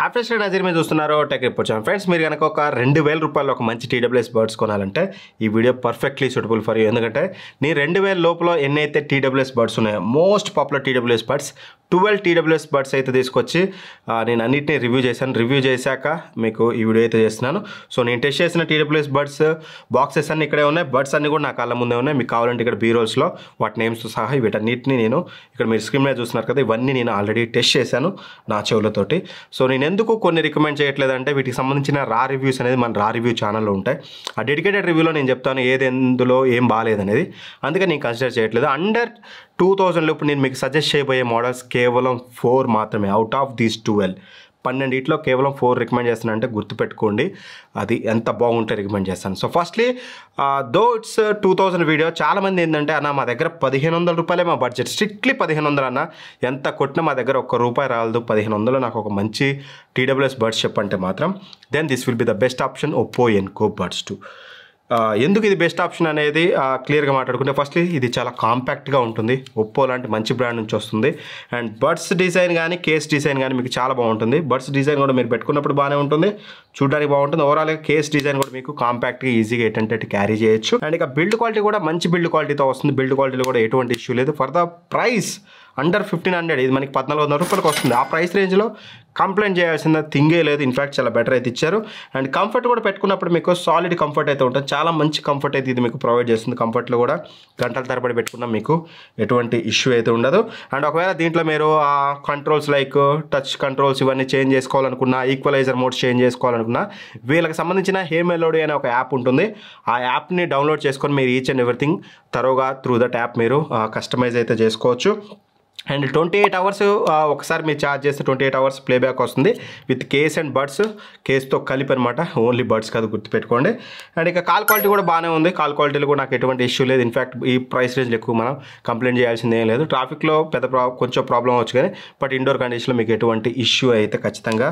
హాఫ్రెష్ నజీర్ మీద చూస్తున్నారో tech report channel. Friends, మీరు కనుక ఒక 2000 రూపాయలు ఒక మంచి TWS బర్డ్స్ కొనాలంటే ఈ video perfectly suitable for you. ఎందుకంటే నీ 2000 లోపల ఎన్నైతే TWS బర్డ్స్ ఉన్నాయో, most popular TWS birds 12 TWS birds అయితే తీసుకొచ్చి నేను అన్నిటిని రివ్యూ చేశాను. రివ్యూ చేశాక మీకు ఈ వీడియో అయితే చేస్తున్నాను. సో నేను టెస్ట్ చేసిన TWS బర్డ్స్ బాక్సెస్ అన్ని ఇక్కడే ఉన్నాయి. బర్డ్స్ అన్ని కూడా నా కళ్ళ ముందే ఉన్నాయి. మీకు కావాలంటే ఇక్కడ బీరోల్స్లో వాటి నేమ్స్తో సహా వీటన్నిటిని నేను ఇక్కడ మీరు స్క్రీన్ మీద చూస్తున్నారు కదా, ఇవన్నీ నేను ఆల్రెడీ టెస్ట్ చేశాను నా చెవులతోటి. సో నేను ఎందుకు కొన్ని రికమెండ్ చేయట్లేదంటే వీటికి సంబంధించిన రా రివ్యూస్ అనేది మన రా రివ్యూ ఛానల్లో ఉంటాయి. ఆ డెడికేటెడ్ రివ్యూలో నేను చెప్తాను ఏది ఎందులో ఏం బాగాలేదనేది. అందుకే నేను కన్సిడర్ చేయట్లేదు. అండర్ 2000 ఇప్పుడు నేను మీకు సజెస్ట్ చేయబోయే మోడల్స్ కేవలం 4 మాత్రమే. అవుట్ ఆఫ్ దీస్ 12 12 కేవలం 4 రికమెండ్ చేస్తాను. అంటే గుర్తుపెట్టుకోండి అది ఎంత బాగుంటే రికమెండ్ చేస్తాను. So firstly though it's 2000 video, చాలామంది ఏంటంటే అన్న మా దగ్గర 1500 రూపాయలే మా బడ్జెట్, స్ట్రిక్ట్లీ 1500 అన్న, ఎంత కొట్టినా మా దగ్గర ₹1 రాలదు, 1500 నాకు ఒక మంచి TWS బడ్స్ చెప్పంటే మాత్రం then this will be the best option, Oppo Enco Buds 2. ఎందుకు ఇది బెస్ట్ ఆప్షన్ అనేది క్లియర్గా మాట్లాడుకుంటే, ఫస్ట్లీ ఇది చాలా కాంపాక్ట్గా ఉంటుంది. ఒప్పో లాంటి మంచి బ్రాండ్ నుంచి వస్తుంది. అండ్ బడ్స్ డిజైన్ కానీ కేస్ డిజైన్ కానీ మీకు చాలా బాగుంటుంది. బడ్స్ డిజైన్ కూడా మీరు పెట్టుకున్నప్పుడు బాగానే ఉంటుంది, చూడడానికి బాగుంటుంది. ఓవరాల్గా కేస్ డిజైన్ కూడా మీకు కాంపాక్ట్గా ఈజీగా ఏంటంటే క్యారీ చేయొచ్చు. అండ్ ఇక బిల్డ్ క్వాలిటీ కూడా మంచి బిల్డ్ క్వాలిటీతో వస్తుంది. బిల్డ్ క్వాలిటీలో కూడా ఎటువంటి ఇష్యూ లేదు. ఫర్ ద ప్రైస్ అండర్ 1500, ఇది మనకి 1400 రూపాయలకు వస్తుంది. ఆ ప్రైస్ రేంజ్లో కంప్లైంట్ చేయాల్సిన థింగే లేదు. ఇన్ఫ్యాక్ట్ చాలా బెటర్ అయితే ఇచ్చారు. అండ్ కంఫర్ట్ కూడా పెట్టుకున్నప్పుడు మీకు సాలిడ్ కంఫర్ట్ అయితే ఉంటుంది. చాలా మంచి కంఫర్ట్ అయితే ఇది మీకు ప్రొవైడ్ చేస్తుంది. కంఫర్ట్లో కూడా గంటల తరబడి పెట్టుకున్నా మీకు ఎటువంటి ఇష్యూ అయితే ఉండదు. అండ్ ఒకవేళ దీంట్లో మీరు కంట్రోల్స్ లైక్ టచ్ కంట్రోల్స్ ఇవన్నీ చేంజ్ చేసుకోవాలనుకున్నా, ఈక్వలైజర్ మోడ్స్ చేంజ్ చేసుకోవాలనుకున్నా, వీళ్ళకి సంబంధించిన హే మెలోడీ అనే ఒక యాప్ ఉంటుంది. ఆ యాప్ని డౌన్లోడ్ చేసుకొని మీరు ఈచ్ అండ్ ఎవ్రీథింగ్ తరోగా త్రూ దట్ యాప్ మీరు కస్టమైజ్ అయితే చేసుకోవచ్చు. అండ్ 28 అవర్స్ ఒకసారి మీరు ఛార్జ్ చేస్తే 28 అవర్స్ ప్లేబ్యాక్ వస్తుంది విత్ కేస్ అండ్ బడ్స్, కేస్తో కలిపి అనమాట, ఓన్లీ బడ్స్ కాదు, గుర్తుపెట్టుకోండి. అండ్ ఇక కాల్ క్వాలిటీ కూడా బాగానే ఉంది. కాల్ క్వాలిటీలో కూడా నాకు ఎటువంటి ఇష్యూ లేదు. ఇన్ఫ్యాక్ట్ ఈ ప్రైస్ రేంజ్లో ఎక్కువ మనం కంప్లైంట్ చేయాల్సింది ఏం లేదు. ట్రాఫిక్లో కొంచెం ప్రాబ్లం వచ్చు కానీ బట్ ఇండోర్ కండిషన్లో మీకు ఎటువంటి ఇష్యూ అయితే ఖచ్చితంగా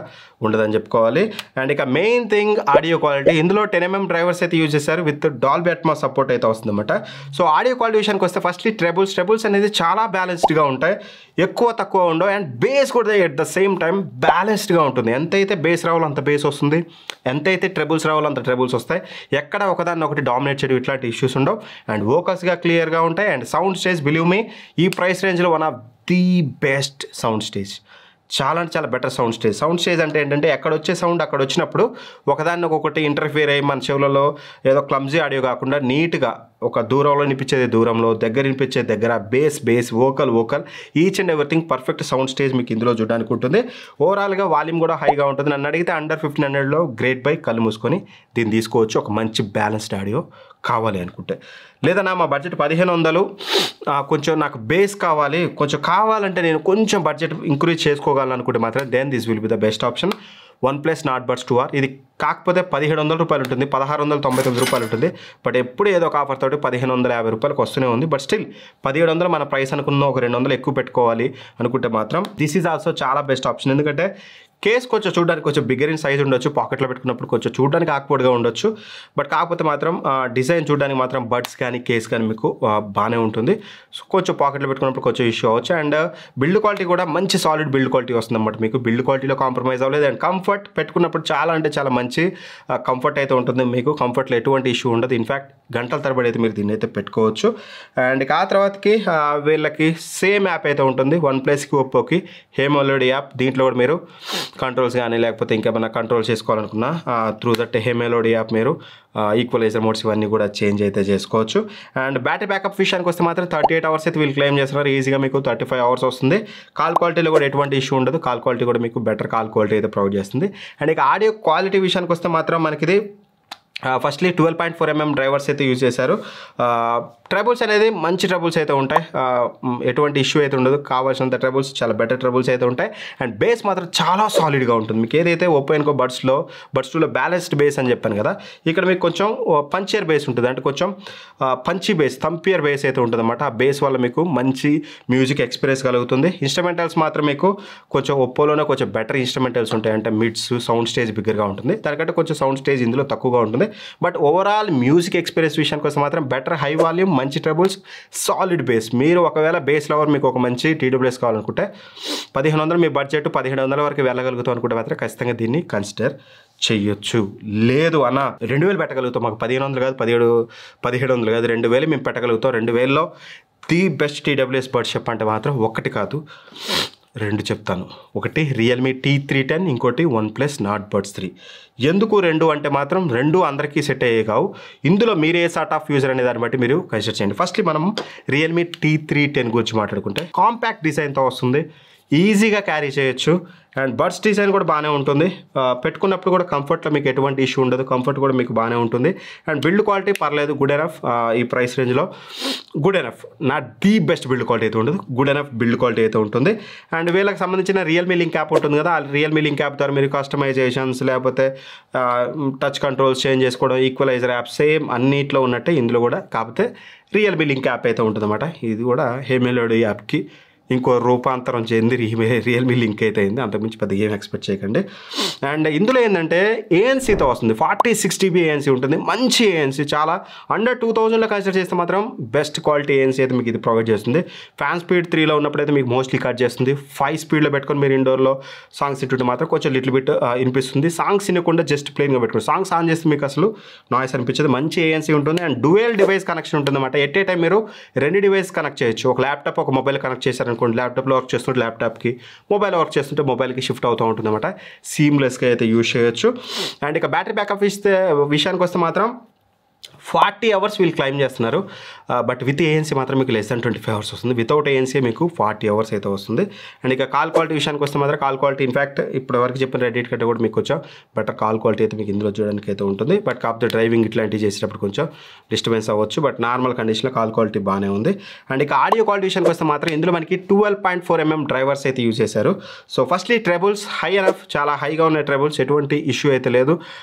ఉండదని చెప్పుకోవాలి. అండ్ ఇక మెయిన్ థింగ్ ఆడియో క్వాలిటీ. ఇందులో 10mm డ్రైవర్స్ అయితే యూజ్ చేశారు విత్ డాల్బీ అట్మాస్ సపోర్ట్ అయితే వస్తుంది అనమాట. సో ఆడియో క్వాలిటీ విషయానికి వస్తే ఫస్ట్లీ ట్రెబుల్స్ అనేది చాలా బ్యాలెన్స్డ్గా ఉంటాయి, ఎక్కువ తక్కువ ఉండవు. అండ్ బేస్ కూడా ఎట్ ద సేమ్ టైం బ్యాలెన్స్డ్గా ఉంటుంది. ఎంతైతే బేస్ రావాలో అంత బేస్ వస్తుంది, ఎంతైతే ట్రెబుల్స్ రావాలో అంత ట్రెబుల్స్ వస్తాయి. ఎక్కడ ఒకదాన్ని ఒకటి డామినేట్ చేయడం ఇట్లాంటి ఇష్యూస్ ఉండవు. అండ్ వోకల్స్గా క్లియర్గా ఉంటాయి. And sound stage, believe me, ఈ ప్రైస్ రేంజ్లో one of the best sound stage. చాలా అంటే చాలా బెటర్ సౌండ్ స్టేజ్ అంటే ఏంటంటే ఎక్కడ వచ్చే సౌండ్ అక్కడ వచ్చినప్పుడు ఒకదాన్ని ఒకటి ఇంటర్ఫియర్ అయ్యి మన చెవులలో ఏదో క్లమ్జీ ఆడియో కాకుండా నీట్గా ఒక దూరంలో వినిపించేది దూరంలో, దగ్గర వినిపించేది దగ్గర, base vocal each and everything perfect sound stage మీకు ఇందులో చూడడానికి ఉంటుంది. ఓవరాల్గా వాల్యూమ్ కూడా హైగా ఉంటుంది. నన్ను అడిగితే అండర్ 1500లో గ్రేట్ బై కళ్ళు మూసుకొని దీన్ని తీసుకోవచ్చు, ఒక మంచి బ్యాలెన్స్డ్ ఆడియో కావాలి అనుకుంటే. లేదన్నా మా బడ్జెట్ 1500, కొంచెం నాకు బేస్ కావాలంటే నేను కొంచెం బడ్జెట్ ఇంక్రీజ్ చేసుకోగలను అనుకుంటే మాత్రం then this will be the best option, OnePlus Nord Buds 2R. ఇది కాకపోతే 1700 రూపాయలు ఉంటుంది, 1699 రూపాయలు ఉంటుంది. బట్ ఎప్పుడు ఏదో ఒక ఆఫర్ తోటి 1550 రూపాయలకు వస్తూనే ఉంది. బట్ స్టిల్ 1700 మన ప్రైస్ అనుకున్న ఒక 200 ఎక్కువ పెట్టుకోవాలి అనుకుంటే మాత్రం దిస్ ఈజ్ ఆల్సో చాలా బెస్ట్ ఆప్షన్. ఎందుకంటే కేస్ కొంచెం చూడడానికి కొంచెం బిగ్గర్ ఇన్ సైజ్ ఉండొచ్చు, పాకెట్లో పెట్టుకున్నప్పుడు కొంచెం చూడడానికి ఆక్వర్డ్గా ఉండొచ్చు. బట్ కాకపోతే మాత్రం డిజైన్ చూడడానికి మాత్రం బడ్స్ కానీ కేస్ కానీ మీకు బాగానే ఉంటుంది. సో కొంచెం పాకెట్లో పెట్టుకున్నప్పుడు కొంచెం ఇష్యూ అవ్వచ్చు. అండ్ బిల్డ్ క్వాలిటీ కూడా మంచి సాలిడ్ బిల్డ్ క్వాలిటీ వస్తుంది అన్నమాట. మీకు బిల్డ్ క్వాలిటీలో కాంప్రమైజ్ అవ్వలేదు. అండ్ కంఫర్ట్ పెట్టుకున్నప్పుడు చాలా అంటే చాలా మంచి కంఫర్ట్ అయితే ఉంటుంది. మీకు కంఫర్ట్లో ఎటువంటి ఇష్యూ ఉండదు. ఇన్ఫ్యాక్ట్ గంటల తరబడి అయితే మీరు దీన్ని అయితే పెట్టుకోవచ్చు. అండ్ ఆ తర్వాతకి వీళ్ళకి సేమ్ యాప్ అయితే ఉంటుంది OnePlusకి ఒప్పోకి, హే మెలోడీ యాప్. దీంట్లో కూడా మీరు కంట్రోల్స్ కానీ లేకపోతే ఇంకేమైనా కంట్రోల్ చేసుకోవాలనుకున్నా through that Hey Melody app మీరు ఈక్వలైజర్ మోడ్స్ ఇవన్నీ కూడా చేంజ్ అయితే చేసుకోవచ్చు. అండ్ బ్యాటరీ బ్యాకప్ విషయానికి వస్తే మాత్రం 38 అవర్స్ అయితే వీళ్ళు క్లెయిమ్ చేస్తున్నారు. ఈజీగా మీకు 35 అవర్స్ వస్తుంది. కాల్ క్వాలిటీలో కూడా ఎటువంటి ఇష్యూ ఉండదు. కాల్ క్వాలిటీ కూడా మీకు బెటర్ కాల్ క్వాలిటీ అయితే ప్రొవైడ్ చేస్తుంది. అండ్ ఇక ఆడియో క్వాలిటీ విషయానికి వస్తే మాత్రం మనకి ఫస్ట్లీ 12.4mm డ్రైవర్స్ అయితే యూజ్ చేశారు. ట్రబుల్స్ అనేది మంచి ట్రబుల్స్ అయితే ఉంటాయి, ఎటువంటి ఇష్యూ అయితే ఉండదు. కావాల్సినంత ట్రబుల్స్, చాలా బెటర్ ట్రబుల్స్ అయితే ఉంటాయి. అండ్ బేస్ మాత్రం చాలా సాలిడ్గా ఉంటుంది. మీకు ఏదైతే ఒప్పో ఎన్కో బడ్స్ 2లో బ్యాలెన్స్డ్ బేస్ అని చెప్పాను కదా, ఇక్కడ మీకు కొంచెం పంచియర్ బేస్ ఉంటుంది. అంటే కొంచెం పంచి బేస్, థంపియర్ బేస్ అయితే ఉంటుంది అనమాట. ఆ బేస్ వల్ల మీకు మంచి మ్యూజిక్ ఎక్స్పీరియన్స్ కలుగుతుంది. ఇన్స్ట్రుమెంటల్స్ మాత్రం మీకు కొంచెం ఒప్పోలోనే కొంచెం బెటర్ ఇన్స్ట్రుమెంటల్స్ ఉంటాయి. అంటే మిడ్స్, సౌండ్ స్టేజ్ బిగ్గర్గా ఉంటుంది. దానికంటే కొంచెం సౌండ్ స్టేజ్ ఇందులో తక్కువగా ఉంటుంది. బట్ ఓవరాల్ మ్యూజిక్ ఎక్స్పీరియన్స్ విషయానికి వస్తే మాత్రం బెటర్ హై వాల్యూమ్ మంచి ట్రబుల్స్, సాలిడ్ బేస్. మీరు ఒకవేళ బేస్ లవర్ మీకు ఒక మంచి TWS కావాలనుకుంటే 1500 మీ బడ్జెట్ 1700 వరకు వెళ్ళగలుగుతాం అనుకుంటే మాత్రం ఖచ్చితంగా దీన్ని కన్సిడర్ చెయ్యొచ్చు. లేదు అన్న 2000 పెట్టగలుగుతాం, మాకు 1500 కాదు 1700 కాదు 2000 మేము పెట్టగలుగుతాం, 2000లో ది బెస్ట్ TWS బడ్స్ చెప్పంటే మాత్రం ఒకటి కాదు 2 చెప్తాను. ఒకటి రియల్మీ T310, ఇంకోటి OnePlus Nord Buds 3. ఎందుకు 2 అంటే మాత్రం 2 అందరికీ సెట్ అయ్యే కావు. ఇందులో మీరు ఏ సార్ట్ ఆఫ్ యూజర్ అనే దాన్ని బట్టి మీరు కన్సిడర్ చేయండి. ఫస్ట్లీ మనం రియల్మీ T310 గురించి మాట్లాడుకుంటే కాంపాక్ట్ డిజైన్తో వస్తుంది, ఈజీగా క్యారీ చేయొచ్చు. అండ్ బడ్స్ డిజైన్ కూడా బాగానే ఉంటుంది, పెట్టుకున్నప్పుడు కూడా కంఫర్ట్లో మీకు ఎటువంటి ఇష్యూ ఉండదు, కంఫర్ట్ కూడా మీకు బాగానే ఉంటుంది. అండ్ బిల్డ్ క్వాలిటీ పర్లేదు, గుడ్ ఎనఫ్. ఈ ప్రైస్ రేంజ్లో good enough, not the best build quality అయితే ఉండదు, గుడ్ ఎనఫ్ బిల్డ్ క్వాలిటీ అయితే ఉంటుంది. అండ్ వీళ్ళకి సంబంధించిన రియల్మీ లింక్ యాప్ ఉంటుంది కదా, ఆ రియల్మీ లింక్ యాప్ ద్వారా మీరు కస్టమైజేషన్స్ లేకపోతే టచ్ కంట్రోల్స్ చేంజ్ చేసుకోవడం, ఈక్వలైజర్ యాప్ సేమ్ అన్నిట్లో ఉన్నట్టే ఇందులో కూడా, కాకపోతే రియల్మీ లింక్ యాప్ అయితే ఉంటుంది అన్నమాట. ఇది కూడా హేమెలోడ్ యాప్కి ఇంకో రూపాంతరం చెంది రియల్మీ లింక్ అయితే అయింది, అంతకుమించి పెద్ద ఏం ఎక్స్పెక్ట్ చేయకండి. అండ్ ఇందులో ఏంటంటే ఏఎన్సీతో వస్తుంది, 46 GB ఏఎన్సీ ఉంటుంది, మంచి ఏఎన్సీ. చాలా అండర్ 2000లో కన్సిడర్ చేస్తే మాత్రం బెస్ట్ క్వాలిటీ ఏఎన్సీ అయితే మీకు ఇది ప్రొవైడ్ చేస్తుంది. ఫ్యాన్ స్పీడ్ 3లో ఉన్నప్పుడైతే మీకు మోస్ట్లీ కట్ చేస్తుంది. 5 స్పీడ్లో పెట్టుకొని మీరు ఇండోర్లో సాంగ్స్ ఇంటుంటే మాత్రం కొంచెం లిటిల్ బిట్ వినిపిస్తుంది. సాంగ్స్ వినకుండా జస్ట్ ప్లెయిన్గా పెట్టుకోండి, సాంగ్స్ ఆన్ చేస్తే మీకు అసలు నాయిస్ అనిపించదు. మంచి ఏఎన్సీ ఉంటుంది. అండ్ డ్యూయల్ డివైస్ కనెక్షన్ ఉంటుంది అన్నమాట. ఎట్ ఏ టైం మీరు 2 డివైస్ కనెక్ట్ చేయొచ్చు. ఒక ల్యాప్టాప్ ఒక మొబైల్ కనెక్ట్ చేశారనుకోండి, ల్యాప్టాప్లో వర్క్ చేస్తుంటే ల్యాప్టాప్కి, మొబైల్ వర్క్ చేస్తుంటే మొబైల్కి షిఫ్ట్ అవుతూ ఉంటుంది అన్నమాట. సీమ్లెస్గా అయితే యూజ్ చేయొచ్చు. అండ్ ఇక బ్యాటరీ బ్యాకప్ విషయానికి వస్తే మాత్రం 40 hours వీళ్ళు క్లైమ్ చేస్తున్నారు. బట్ విత్ ఏఎన్సీ మాత్రం మీకు లెస్ దాన్ 25 hours వస్తుంది. వితౌట్ ఏఎన్సీ మీకు 40 hours అయితే వస్తుంది. అండ్ ఇక కాల్ క్వాలిటీ విషయానికి వస్తే మాత్రం కాల్ క్వాలిటీ ఇన్ఫ్యాక్ట్ ఇప్పుడు వరకు చెప్పిన రెడ్డిట్ కంటే కూడా మీకు కొంచెం బెటర్ కాల్ క్వాలిటీ అయితే మీకు ఇందులో చూడడానికి అయితే ఉంటుంది. బట్ కాకపోతే డ్రైవింగ్ ఇట్లాంటివి చేసేటప్పుడు కొంచెం డిస్టర్బెన్స్ అవ్వచ్చు. బట్ నార్మల్ కండిషన్లో కాల్ క్వాలిటీ బాగానే ఉంది. అండ్ ఇక ఆడియో క్వాలిటీ విషయానికి వస్తే మాత్రం ఇందులో మనకి 12.4 mm డ్రైవర్స్ అయితే యూజ్ చేశారు. సో ఫస్ట్లీ ట్రెబుల్స్ హై ఎనఫ్, చాలా హైగా ఉన్న ట్రెబుల్స్, ఎటువంటి ఇష్యూ అయితే లేదు.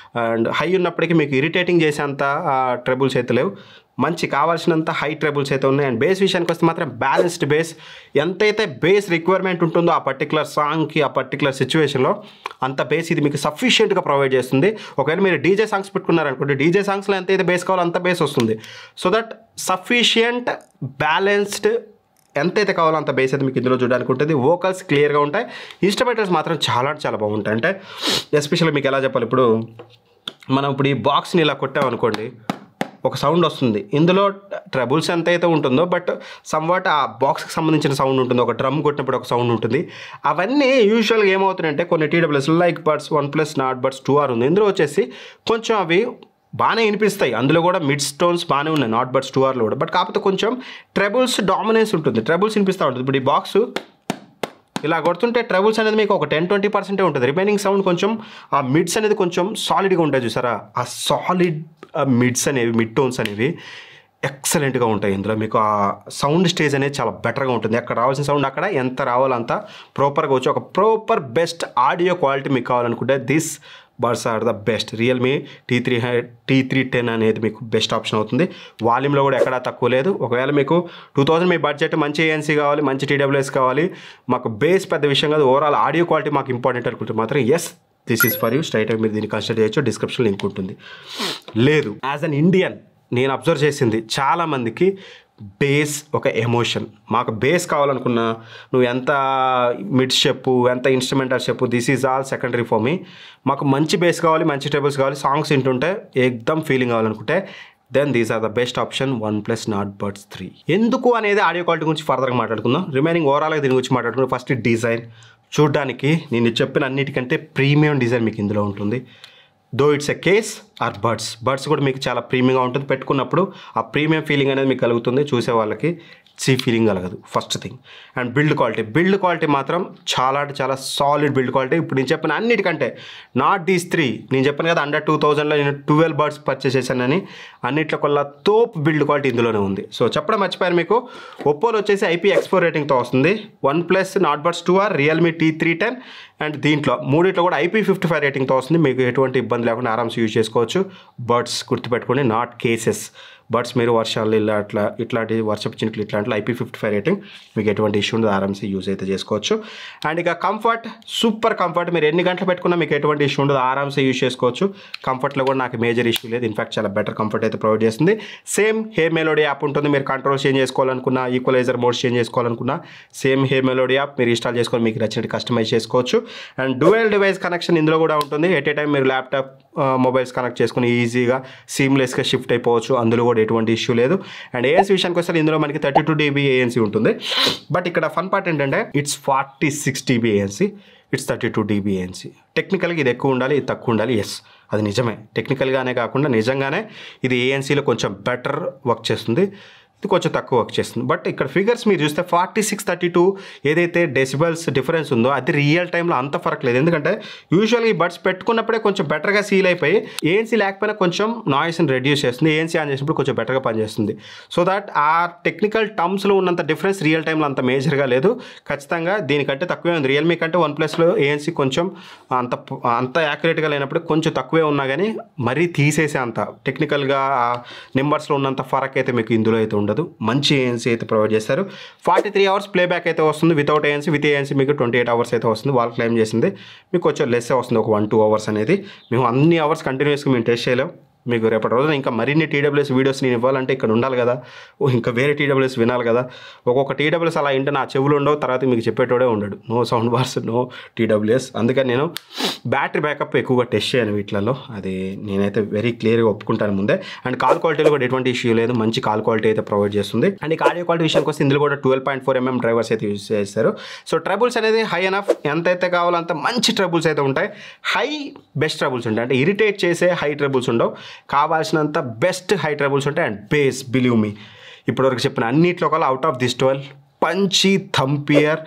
అండ్ హై ఉన్నప్పటికీ మీకు ఇరిటేటింగ్ చేసేంత ట్రెబుల్స్ అయితే లేవు, మంచి కావాల్సినంత హై ట్రెబుల్స్ అయితే ఉన్నాయి. అండ్ బేస్ విషయానికి వస్తే మాత్రం బ్యాలెన్స్డ్ బేస్, ఎంతైతే బేస్ రిక్వైర్మెంట్ ఉంటుందో ఆ పర్టికులర్ సాంగ్కి ఆ పర్టికులర్ సిచ్యువేషన్లో అంత బేస్ ఇది మీకు సఫిషియెంట్గా ప్రొవైడ్ చేస్తుంది. ఒకవేళ మీరు డీజే సాంగ్స్ పెట్టుకున్నారనుకోండి, డీజే సాంగ్స్లో ఎంతైతే బేస్ కావాలో అంత బేస్ వస్తుంది. సో దట్ సఫిషియెంట్ బ్యాలెన్స్డ్ ఎంతైతే కావాలో అంత బేస్ అయితే మీకు ఇందులో చూడడానికి ఉంటుంది. వోకల్స్ క్లియర్గా ఉంటాయి, ఇన్స్ట్రుమెంటల్స్ మాత్రం చాలా చాలా బాగుంటాయి. అంటే ఎస్పెషల్లీ మీకు ఎలా చెప్పాలి, ఇప్పుడు మనం ఇప్పుడు ఈ బాక్స్ని ఇలా కొట్టామనుకోండి, ఒక సౌండ్ వస్తుంది. ఇందులో ట్రబుల్స్ ఎంత అయితే ఉంటుందో బట్ సమ్వాట్ ఆ బాక్స్కి సంబంధించిన సౌండ్ ఉంటుంది, ఒక డ్రమ్ కొట్టినప్పుడు ఒక సౌండ్ ఉంటుంది. అవన్నీ యూజువల్గా ఏమవుతున్నాయంటే కొన్ని TWS like buds OnePlus Nord Buds 2R ఉంది, ఇందులో వచ్చేసి కొంచెం అవి బాగానే వినిపిస్తాయి. అందులో కూడా మిడ్ స్టోన్స్ బాగానే ఉన్నాయి Nord Buds 2Rలో కూడా. బట్ కాకపోతే కొంచెం ట్రబుల్స్ డామినెన్స్ ఉంటుంది, ట్రబుల్స్ వినిపిస్తూ ఉంటుంది. ఇప్పుడు ఈ బాక్స్ ఇలా కొడుతుంటే ట్రబుల్స్ అనేది మీకు ఒక 10-20% ఉంటుంది. రిమైనింగ్ సౌండ్ కొంచెం ఆ మిడ్స్ అనేది కొంచెం సాలిడ్గా ఉంటాయి చూసారా, ఆ సాలిడ్ మిడ్స్ అనేవి, మిడ్ టోన్స్ అనేవి ఎక్సలెంట్గా ఉంటాయి. ఇందులో మీకు ఆ సౌండ్ స్టేజ్ అనేది చాలా బెటర్గా ఉంటుంది. అక్కడ రావాల్సిన సౌండ్ అక్కడ ఎంత రావాలో అంత ప్రాపర్గా వచ్చి ఒక ప్రాపర్ బెస్ట్ ఆడియో క్వాలిటీ మీకు కావాలనుకుంటే this buds are the best. Realme T310 అనేది మీకు బెస్ట్ ఆప్షన్ అవుతుంది. వాల్యూమ్లో కూడా ఎక్కడా తక్కువ లేదు. ఒకవేళ మీకు 2000 మీ బడ్జెట్, మంచి ఏఎన్సీ కావాలి, మంచి TWS కావాలి, మాకు బేస్ పెద్ద విషయం కాదు, ఓవరాల్ ఆడియో క్వాలిటీ మాకు ఇంపార్టెంట్ అనుకుంటే మాత్రం yes this is for you. స్ట్రైట్గా మీరు దీన్ని కన్సిడర్ చేయొచ్చు. డిస్క్రిప్షన్ లింక్ ఉంటుంది. లేదు యాజ్ అన్ ఇండియన్ నేను అబ్జర్వ్ చేసింది చాలామందికి బేస్ ఒక ఎమోషన్. మాకు బేస్ కావాలనుకున్నా నువ్వు ఎంత మిడ్స్ చెప్పు, ఎంత ఇన్స్ట్రుమెంటల్ చెప్పు, this is all secondary for me. మాకు మంచి బేస్ కావాలి, మంచి టేబుల్స్ కావాలి, సాంగ్స్ వింటుంటే ఎక్దమ్ ఫీలింగ్ కావాలనుకుంటే then these are the best option OnePlus Nord Buds 3. ఎందుకు అనేది ఆడియో క్వాలిటీ గురించి ఫర్దర్గా మాట్లాడుకుందాం. రిమైనింగ్ ఓవరాల్గా దీని గురించి మాట్లాడుకుందాం. ఫస్ట్ డిజైన్ చూడడానికి నేను చెప్పిన అన్నిటికంటే ప్రీమియం డిజైన్ మీకు ఇందులో ఉంటుంది. Though it's a case or buds కూడా మీకు చాలా ప్రీమియంగా ఉంటుంది. పెట్టుకున్నప్పుడు ఆ ప్రీమియం ఫీలింగ్ అనేది మీకు కలుగుతుంది, చూసే వాళ్ళకి ఫీలింగ్ కలగదు first thing. And build quality మాత్రం చాలా అంటే చాలా సాలిడ్ బిల్డ్ క్వాలిటీ. ఇప్పుడు నేను చెప్పిన అన్నిటికంటే నాట్ దీస్ 3 నేను చెప్పాను కదా, అండర్ 2000లో నేను 12 బడ్స్ పర్చేస్ చేశానని, అన్నిట్లో కొల్ల తోప్ బిల్డ్ క్వాలిటీ ఇందులోనే ఉంది. సో చెప్పడం మర్చిపోయాను మీకు, ఒప్పోలో వచ్చేసి IPX4 రేటింగ్తో వస్తుంది, OnePlus Nord Buds 2R, Realme T310 and దీంట్లో మూడిట్లో కూడా IP55 రేటింగ్తో వస్తుంది. మీకు ఎటువంటి ఇబ్బంది లేకుండా ఆరామ్స్ యూజ్ చేసుకోవచ్చు. బడ్స్ గుర్తుపెట్టుకోండి, నాట్ కేసెస్. బడ్స్ మీరు వర్షాలు ఇట్లాంటి వర్షపు చినుకులు ఇట్లాంటి IP55 రేటింగ్ మీకు ఎటువంటి ఇష్యూ ఉండదు, ఆరామ్సే యూజ్ అయితే చేసుకోవచ్చు. అండ్ ఇక కంఫర్ట్, సూపర్ కంఫర్ట్, మీరు ఎన్ని గంటలు పెట్టుకున్నా మీకు ఎటువంటి ఇష్యూ ఉండదు, ఆరామ్సే యూజ్ చేసుకోవచ్చు. కంఫర్ట్లో కూడా నాకు మేజర్ ఇష్యూ లేదు, ఇన్ఫాక్ట్ చాలా బెటర్ కంఫర్ట్ అయితే ప్రొవైడ్ చేస్తుంది. సేమ్ హే మెలోడీ యాప్ ఉంటుంది, మీరు కంట్రోల్ చేంజ్ చేసుకోవాలనుకున్నా, ఈక్వలైజర్ మోడ్స్ చేంజ్ చేసుకోవాలనుకున్నా సేమ్ హే మెలోడీ యాప్ మీరు ఇన్స్టాల్ చేసుకొని మీకు నచ్చినట్టు కస్టమైజ్ చేసుకోవచ్చు. అండ్ డ్యూయల్ డివైస్ కనెక్షన్ ఇందులో కూడా ఉంటుంది, ఎట్ ఏ టైం మీరు ల్యాప్టాప్ మొబైల్స్ కనెక్ట్ చేసుకుని ఈజీగా సీమ్లెస్గా షిఫ్ట్ అయిపోవచ్చు, అందులో కూడా ఎటువంటి ఇష్యూ లేదు. అండ్ ANC విషయానికి వస్తే ఇందులో మనకి 32 dB ANC ఉంటుంది. బట్ ఇక్కడ ఫన్ పార్ట్ ఏంటంటే it's 46 dB ANC, it's 32 dB ANC. టెక్నికల్గా ఇది ఎక్కువ ఉండాలి, ఇది తక్కువ ఉండాలి, ఎస్ అది నిజమే. టెక్నికల్గానే కాకుండా నిజంగానే ఇది ANCలో కొంచెం బెటర్ వర్క్ చేస్తుంది, ఇది కొంచెం తక్కువ వర్క్ చేస్తుంది. బట్ ఇక్కడ ఫిగర్స్ మీరు చూస్తే 46-32 ఏదైతే డెసిబల్స్ డిఫరెన్స్ ఉందో అది రియల్ టైంలో అంత ఫరక్ లేదు. ఎందుకంటే యూజువల్గా ఈ బడ్స్ పెట్టుకున్నప్పుడే కొంచెం బెటర్గా సీల్ అయిపోయి ANC లేకపోయినా కొంచెం నాయిస్ని రెడ్యూస్ చేస్తుంది, ANC ఆన్ చేసినప్పుడు కొంచెం బెటర్గా పనిచేస్తుంది. సో దట్ ఆ టెక్నికల్ టర్మ్స్లో ఉన్నంత డిఫరెన్స్ రియల్ టైంలో అంత మేజర్గా లేదు, ఖచ్చితంగా దీనికంటే తక్కువే ఉంది. రియల్మీ కంటే OnePlusలో ANC కొంచెం అంత యాక్యురేట్గా లేనప్పుడు కొంచెం తక్కువే ఉన్నా కానీ మరీ తీసేసే అంత టెక్నికల్గా నెంబర్స్లో ఉన్నంత ఫరక్ అయితే మీకు ఇందులో అయితే ఉండదు. మంచి ANC అయితే ప్రొవైడ్ చేస్తారు. 43 hours ప్లేబ్యాక్ అయితే వస్తుంది వితౌట్ ANC, విత్ ANC మీకు 28 hours అయితే వస్తుంది. వాళ్ళు క్లెయిమ్ చేసింది మీకు కొంచెం లెస్ వస్తుంది, ఒక 1-2 hours అనేది. మేము అన్ని అవర్స్ కంటిన్యూస్గా మేము టెస్ట్ చేయలేం. మీకు రేపటి రోజున ఇంకా మరిన్ని TWS వీడియోస్ నేను ఇవ్వాలంటే ఇక్కడ ఉండాలి కదా, ఇంకా వేరే TWS వినాలి కదా. ఒక్కొక్క TWS అలా ఇంటే నా చెవులు ఉండవు, తర్వాత మీకు చెప్పేటోడే ఉండడు, no sound bars, no TWS. అందుకని నేను బ్యాటరీ బ్యాకప్ ఎక్కువగా టెస్ట్ చేయను వీటిలలో, అది నేనైతే వెరీ క్లియర్గా ఒప్పుకుంటాను ముందే. అండ్ కాల్ క్వాలిటీలో కూడా ఎటువంటి ఇష్యూ లేదు, మంచి కాల్ క్వాలిటీ అయితే ప్రొవైడ్ చేస్తుంది. అండ్ ఈ ఆడియో క్వాలిటీ విషయానికి వస్తే ఇందులో కూడా 12.4mm డ్రైవర్స్ అయితే యూజ్ చేస్తారు. సో ట్రబుల్స్ అనేది హై ఎనఫ్, ఎంతైతే కావాలో అంత మంచి ట్రబుల్స్ అయితే ఉంటాయి. హై బెస్ట్ ట్రబుల్స్ ఉంటాయి, అంటే ఇరిటేట్ చేసే హై ట్రబుల్స్ ఉండవు, కావాల్సినంత బెస్ట్ హై ట్రబుల్స్ ఉంటాయి. అండ్ బేస్ బిలీవ్ మీ ఇప్పటివరకు చెప్పిన అన్నిట్లో కల్లా అవుట్ ఆఫ్ దిస్ 12 పంచి థంపియర్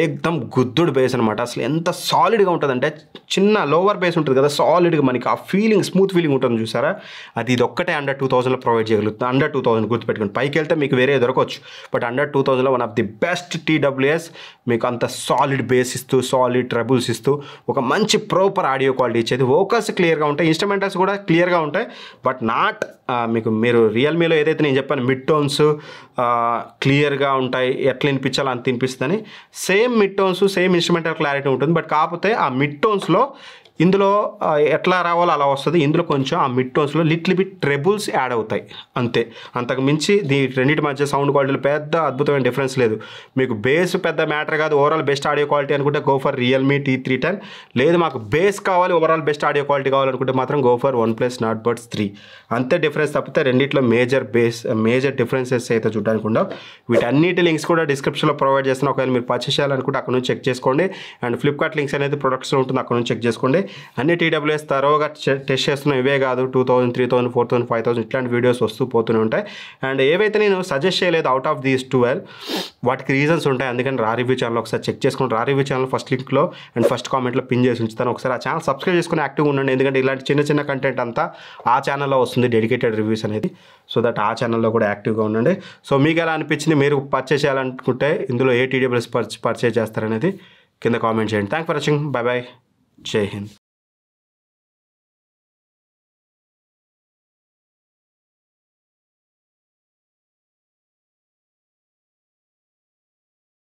ఏకదమ్ గుద్దుడు బేస్ అనమాట. అసలు ఎంత సాలిడ్గా ఉంటుందంటే, చిన్న లోవర్ బేస్ ఉంటుంది కదా, సాలిడ్గా మనకి ఆ ఫీలింగ్, స్మూత్ ఫీలింగ్ ఉంటుంది చూసారా, అది ఇది ఒక్కటే అండర్ 2000లో ప్రొవైడ్ చేయగలుగుతుంది. అండర్ 2000 గుర్తుపెట్టుకోండి, పైకి వెళ్తే మీకు వేరే దొరకవచ్చు, బట్ అండర్ 2000లో one of the best TWS. మీకు అంత సాలిడ్ బేస్ ఇస్తూ, సాలిడ్ ట్రబుల్స్ ఇస్తూ, ఒక మంచి ప్రాపర్ ఆడియో క్వాలిటీ ఇచ్చేది. వోకల్స్ క్లియర్గా ఉంటాయి, ఇన్స్ట్రుమెంటల్స్ కూడా క్లియర్గా ఉంటాయి, బట్ నాట్ మీరు రియల్మీలో ఏదైతే నేను చెప్పాను మిడ్ టోన్స్ క్లియర్గా ఉంటాయి, ఎట్లా వినిపించాలో అంత వినిపిస్తుందని, same mid tones same instrumental clarity ఉంటుంది. బట్ కాకపోతే ఆ మిడ్ టోన్స్లో ఇందులో ఎట్లా రావాలో అలా వస్తుంది, ఇందులో కొంచెం ఆ మిడ్ టోన్స్లో లిటిల్ బిట్ ట్రెబుల్స్ యాడ్ అవుతాయి అంతే, అంతకు మించి రెండింటి మధ్య సౌండ్ క్వాలిటీలో పెద్ద అద్భుతమైన డిఫరెన్స్ లేదు. మీకు బేస్ పెద్ద మ్యాటర్ కాదు, ఓవరాల్ బెస్ట్ ఆడియో క్వాలిటీ అనుకుంటే గో ఫర్ రియల్మీ T310. లేదు మాకు బేస్ కావాలి, ఓవరాల్ బెస్ట్ ఆడియో క్వాలిటీ కావాలనుకుంటే మాత్రం go for OnePlus Nord Buds 3. అంతే డిఫరెన్స్ తప్పితే రెండిట్లో మేజర్ డిఫరెన్సెస్ అయితే చూడడానికి ఉండవు. వీటన్నిటి లింక్స్ కూడా డిస్క్రిప్షన్లో ప్రొవైడ్ చేస్తున్నా, ఒకవేళ మీరు పర్చేస్ చేయాలనుకుంటే అక్కడ నుంచి చెక్ చేసుకోండి. అండ్ ఫ్లిప్కార్ట్ లింక్స్ అనేది ప్రొడక్ట్స్లో ఉంటుంది, అక్కడ నుంచి చెక్ చేసుకోండి. అన్ని TWS తరోగా టెస్ట్ చేస్తున్నాం, ఇవే కాదు 2000, 3000, 4000, 5000 ఇట్లాంటి వీడియోస్ వస్తూ పోతూనే ఉంటాయి. అండ్ ఏవైతే నేను సజెస్ట్ చేయలేదు అవుట్ ఆఫ్ దీస్ 12 వాటికి రీజన్స్ ఉంటాయి, అందుకని రా రివ్యూ ఛానల్ ఒకసారి చెక్ చేసుకోండి. రా రివ్యూ ఛానల్ ఫస్ట్ లింక్లో అండ్ ఫస్ట్ కామెంట్లో పిన్ చేసి ఉంచుతాను, ఒకసారి ఆ ఛానల్ సబ్స్క్రైబ్ చేసుకుని యాక్టివ్గా ఉండండి. ఎందుకంటే ఇలాంటి చిన్న కంటెంట్ అంతా ఆ ఛానల్లో వస్తుంది, డెడికేటెడ్ రివ్యూస్ అనేది. సో దట్ ఆ ఛానల్లో కూడా యాక్టివ్గా ఉండండి. సో మీకు ఎలా అనిపించింది, మీరు పర్చేస్ చేయాలనుకుంటే ఇందులో ఏ TWS పర్చేస్ చేస్తారనేది కింద కామెంట్ చేయండి. Thank for watching, by by, జై హింద్.